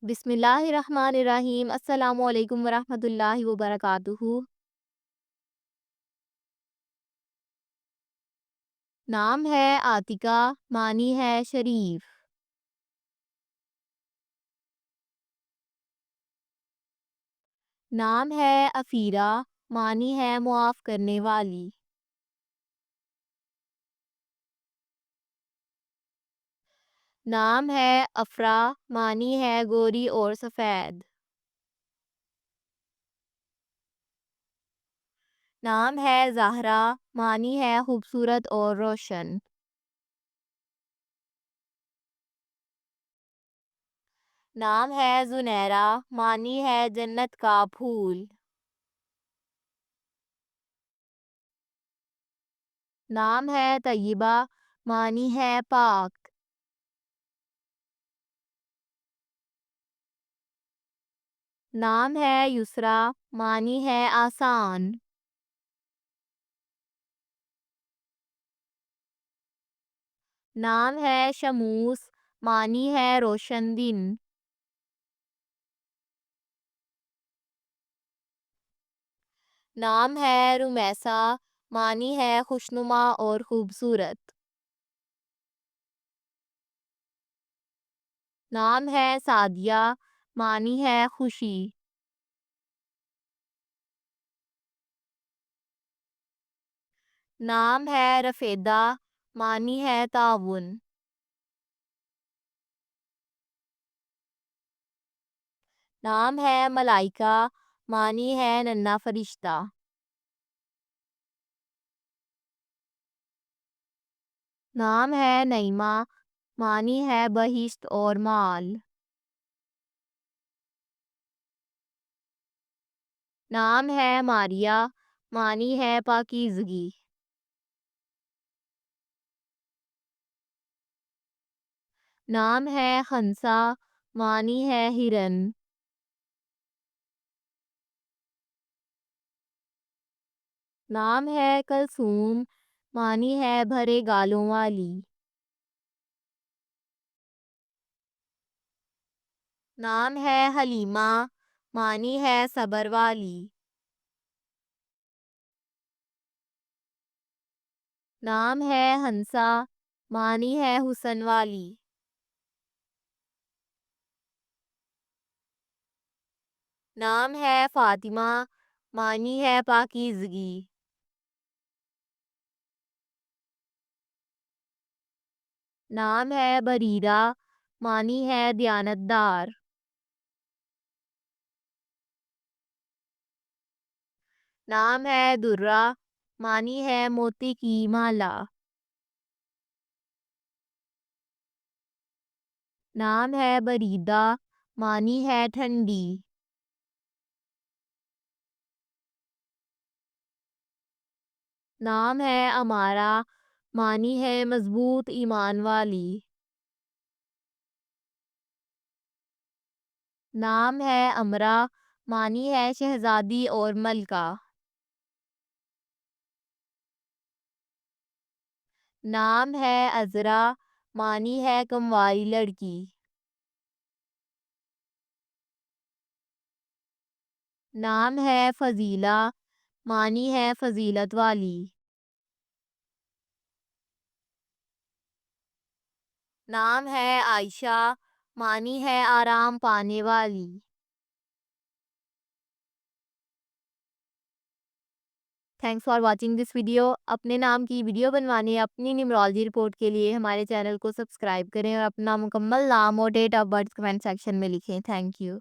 بسم اللہ الرحمن الرحیم، السلام علیکم ورحمۃ اللہ وبرکاتہ۔ نام ہے عاتقہ، معنی ہے شریف۔ نام ہے عفیرہ، معنی ہے معاف کرنے والی۔ نام ہے افرا، معنی ہے گوری اور سفید۔ نام ہے زہرا، معنی ہے خوبصورت اور روشن۔ نام ہے زنیرہ، معنی ہے جنت کا پھول۔ نام ہے طیبہ، معنی ہے پاک۔ نام ہے یسریٰ، معنی ہے آسان۔ نام ہے شموس، معنی ہے روشن دن۔ نام ہے رمیسا، معنی ہے خوشنما اور خوبصورت۔ نام ہے سعدیہ، معنی ہے خوشی۔ نام ہے رفیدہ، معنی ہے تعاون۔ نام ہے ملائکہ، معنی ہے ننھا فرشتہ۔ نام ہے نعیمہ، معنی ہے بہشت اور مال۔ نام ہے ماریہ، معنی ہے پاکیزگی۔ نام ہے خنسا، معنی ہے ہرن۔ نام ہے کلثوم، معنی ہے بھرے گالوں والی۔ نام ہے حلیمہ، معنی ہے صبر والی۔ نام ہے ہنسا، معنی ہے حسن والی۔ نام ہے فاطمہ، معنی ہے پاکیزگی۔ نام ہے بریرہ، معنی ہے دیانتدار۔ نام ہے درہ، معنی ہے موتی کی مالا۔ نام ہے بریدہ، معنی ہے ٹھنڈی۔ نام ہے امارہ، معنی ہے مضبوط ایمان والی۔ نام ہے امرا، معنی ہے شہزادی اور ملکہ۔ نام ہے عذرا، معنی ہے کموالی لڑکی۔ نام ہے فضیلہ، معنی ہے فضیلت والی۔ نام ہے عائشہ، معنی ہے آرام پانے والی۔ Thanks for watching this video. اپنے نام کی ویڈیو بنوانے اپنی نیمرالوجی رپورٹ کے لیے ہمارے چینل کو سبسکرائب کریں اور اپنا مکمل نام اور date of birth comment section میں لکھیں۔ Thank you.